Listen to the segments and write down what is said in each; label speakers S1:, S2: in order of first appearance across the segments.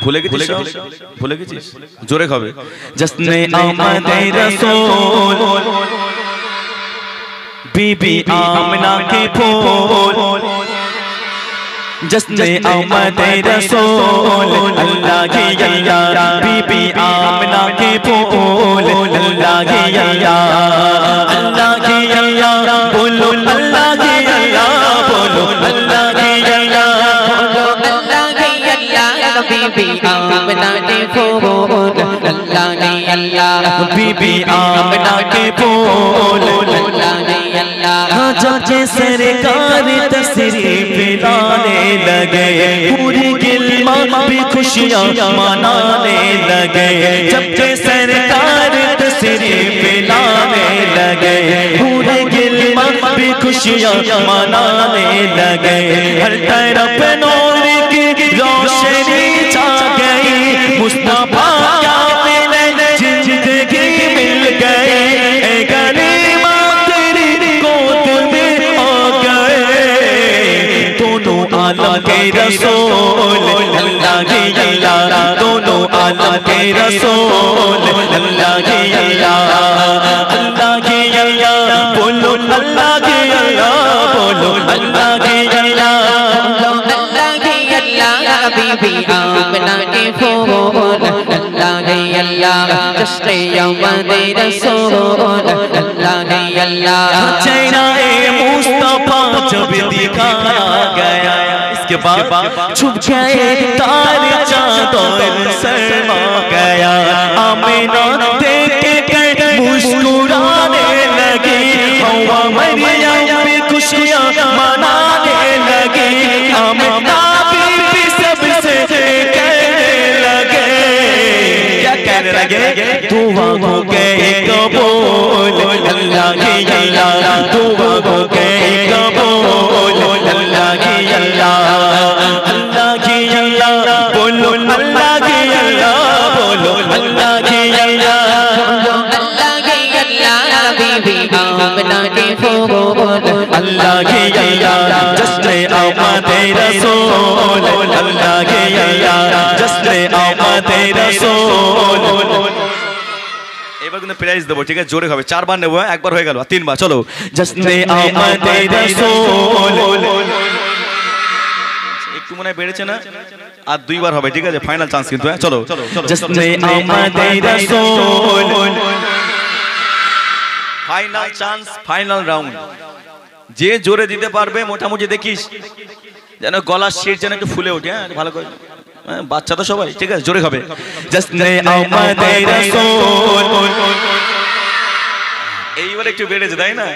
S1: ভুলে গেছিস জোরে খাবে জশ্নে আমাদের রাসূল बीबी आमना के फूल जश्ने आमदे रसूल अल्लाह की अल्लाह बीबी आमना के फूल अल्लाह की अल्लाह बोलो अल्लाह की अल्लाह बोलो अल्लाह की अल्लाह बीबी आमना के फूल अल्लाह की अल्लाह बीबी आमना के फूल जाके सरकार तशरीफ लाने लगे पूरी गिलमा भी खुशियाँ मनाने लगे जबकि सरकार तशरीफ लाने लगे पूरी गिलमा भी खुशियाँ मनाने लगे हर तरफ नूर की रोशनी छा गई मुस्तफा का मिले जिंदगी मिल गई आलम के रसूल अल्लाह की अल्लाह दोनों आलम के रसूल अल्लाह की अल्लाह बोलो अल्लाह की अल्लाह बोलो अल्लाह की अल्लाह बीबी आमना के फूल अल्लाह की अल्लाह जश्ने आमदे रसूल अल्लाह की अल्लाह चेहरा मुस्तफा जब दिखाया गया के बाद छुप गए तारे चाँद और शर्मा गया आमिना देख के मुस्कुराने लगी हवा मरियम भी खुशियाँ मनाने लगी आमिना भी सबसे कहने लगे क्या कहने लगे दुआ हो गए कबूल अल्लाह की अल्लाह दुआ हो गए कबूल अल्लाह की अल्लाह बोलो अल्लाह की अल्लाह बोलो अल्लाह की अल्लाह बीबी आमना के फूल अल्लाह की अल्लाह जश्ने आमदे रसूल अल्लाह की अल्लाह जश्ने आमदे रसूल এবার কিন্তু প্রাইজ দেব ঠিক আছে জোরে হবে চারবার নেব একবার হয়ে গেল তিনবার চলো জশ্নে আমাদে রাসূল একটু মনে বেড়েছে না আর দুইবার হবে ঠিক আছে ফাইনাল চান্স কিন্তু চলো জশ্নে আমাদে রাসূল ফাইনাল চান্স ফাইনাল রাউন্ড যে জোরে দিতে পারবে মোটামুটি দেখিস যেন গলার শির যেন একটু ফুলে ওঠে হ্যাঁ ভালো করে বাচ্চা তো সবাই ঠিক আছে জোরে হবে জশ্নে আমাদে রাসূল এইবার একটু বেড়েছে তাই না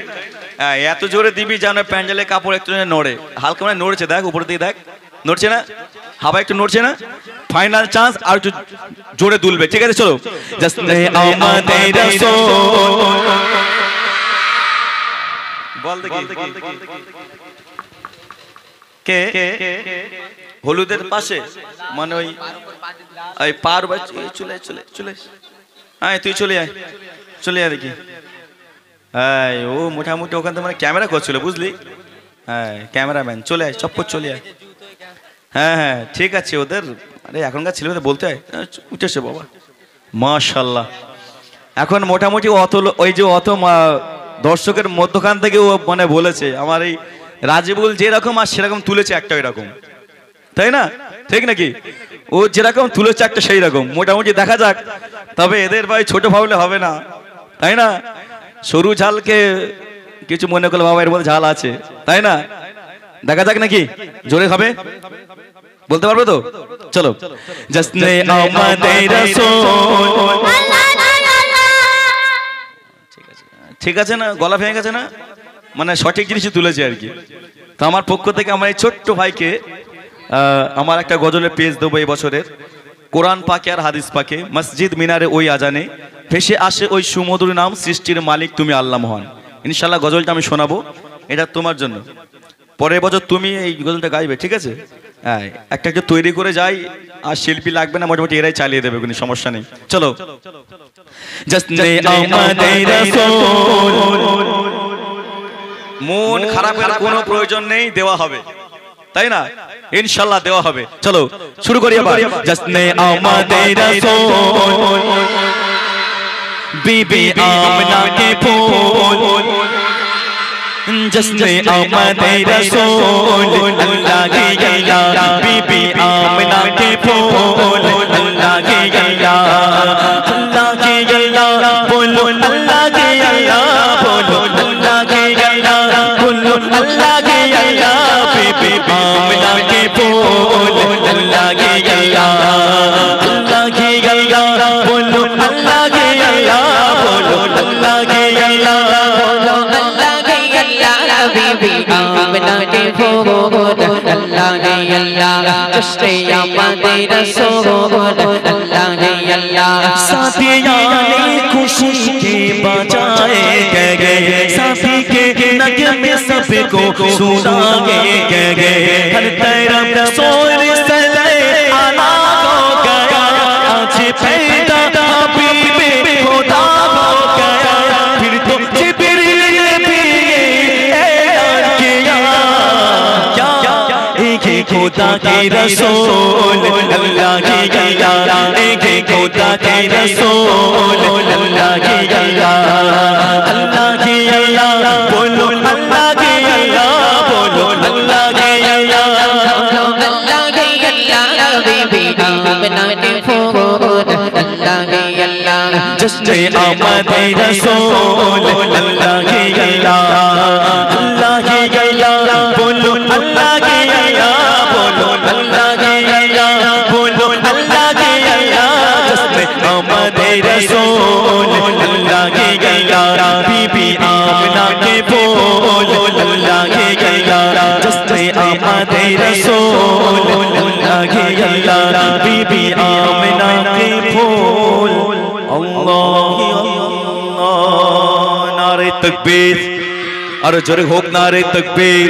S1: এত জোরে দিবি জানো প্যান্ডেলে কাপড় একটু নড়ে হালকা মানে নড়ছে দেখ উপর দিকে দেখ নড়ছে না হাওয়া একটু নড়ছে না ফাইনাল চান্স আর একটু জোরে দুলবে ঠিক আছে চলো জশ্নে আমাদে রাসূল বল দেখি কে হলুদের পাশে মানে ওই পার চলে চলে চলে আয় তুই চলে আয় দেখি হ্যাঁ ও মোটামুটি ওখান থেকে মানে ক্যামেরা করছিল বুঝলি হ্যাঁ ক্যামেরাম্যান চলে আয় চপ্পর চলে আয় হ্যাঁ ঠিক আছে ওদের আরে এখনকার ছেলেমেয়েদের বলতে হয় উঠেছে বাবা মাশাআল্লাহ এখন মোটামুটি অত ওই যে অত দর্শকের মধ্যখান থেকে ও মানে বলেছে আমার এই রাজিবুল যেরকম আর সেরকম তুলেছে একটা এরকম তাই না ঠিক নাকি ও যেরকম তুলেছে একটা সেই রকম মোটামুটি দেখা যাক তবে এদের ভাই ছোট ভাবলে হবে না তাই না সরু ঝালকে কিছু মনে করলে বাবা এর মধ্যে ঝাল আছে তাই না দেখা যাক নাকি জোরে হবে বলতে পারবে তো চলো জশ্নে আমাদে রাসূল ঠিক আছে না গলা ভেঙে গেছে না মানে সঠিক জিনিসই তুলেছে আর কি তো আমার পক্ষ থেকে আমার এই ছোট্ট ভাইকে আমার একটা গজলের পেজ দেবো এই বছরের কোরআন পাকে আর হাদিস পাকে মসজিদ মিনারে ওই আজানে ভেসে আসে ওই সুমধুর নাম সৃষ্টির মালিক তুমি আল্লাহ মহান ইনশাআল্লাহ গজলটা আমি শোনাবো এটা তোমার জন্য পরের বছর তুমি এই গজলটা গাইবে ঠিক আছে হ্যাঁ একটা একটা তৈরি করে যাই আর শিল্পী লাগবে না মোটামুটি এরাই চালিয়ে দেবে কোনো সমস্যা নেই চলো জশ্নে আমাদে রাসূল মন খারাপের কোনো প্রয়োজন নেই, দেওয়া হবে, তাই না? ইনশাআল্লাহ দেওয়া হবে। চলো শুরু করি এবার। জশ্নে আমাদের রাসূল बीबी आमना के फूल, जश्ने आमदे रसूल अल्लाह की गैया, बीबी आमना के फूल अल्लाह की गैया, अल्लाह की गैया बोलो अल्लाह की गैया, बोलो अल्लाह की गैया, बोलो अल्लाह की गैया, बीबी आमना के फूल अल्लाह की गैया, अल्लाह की गैया बोलो अल्लाह की गैया, बोलो अल्लाह की गैया, बोलो अल्लाह की गैया, बीबी आमना के फूल अल्लाह की गैया, जश्ने आमदे रसूल अल्लाह की गैया, साथियाने खुशी के बजाए गए, साथी के नगमे सबको सुनाए गए, हर तरफ शोर सले आला हो गया, आज पैदा बीबी खुदा हो गया, फिर तो जिब्रील भी ऐलान किया, एक खुदा के रसूल अल्लाह की गैया, एक खुदा के रसूल अल्लाह की गैया, अल्लाह की गैया बोलो अल्लाह की गैया, बोलो अल्लाह की गैया, अल्लाह की गैया, बीबी आमना के फूल अल्लाह की गैया, जश्ने आमदे रसूल अल्लाह की गैया, अल्लाह की गैया बोलो अल्लाह की गैया, बोलो अल्लाह की गैया, बोलो अल्लाह की गैया, जश्ने आमदे रसूल अल्लाह की गैया, बीबी आमना के फूल अल्लाह की गैया, जश्ने आमदे रसूल अल्लाह की गैया, बीबी आमना के फूल। अल्लाह नारे तकबीर, और जोरे होक नारे तकबीर।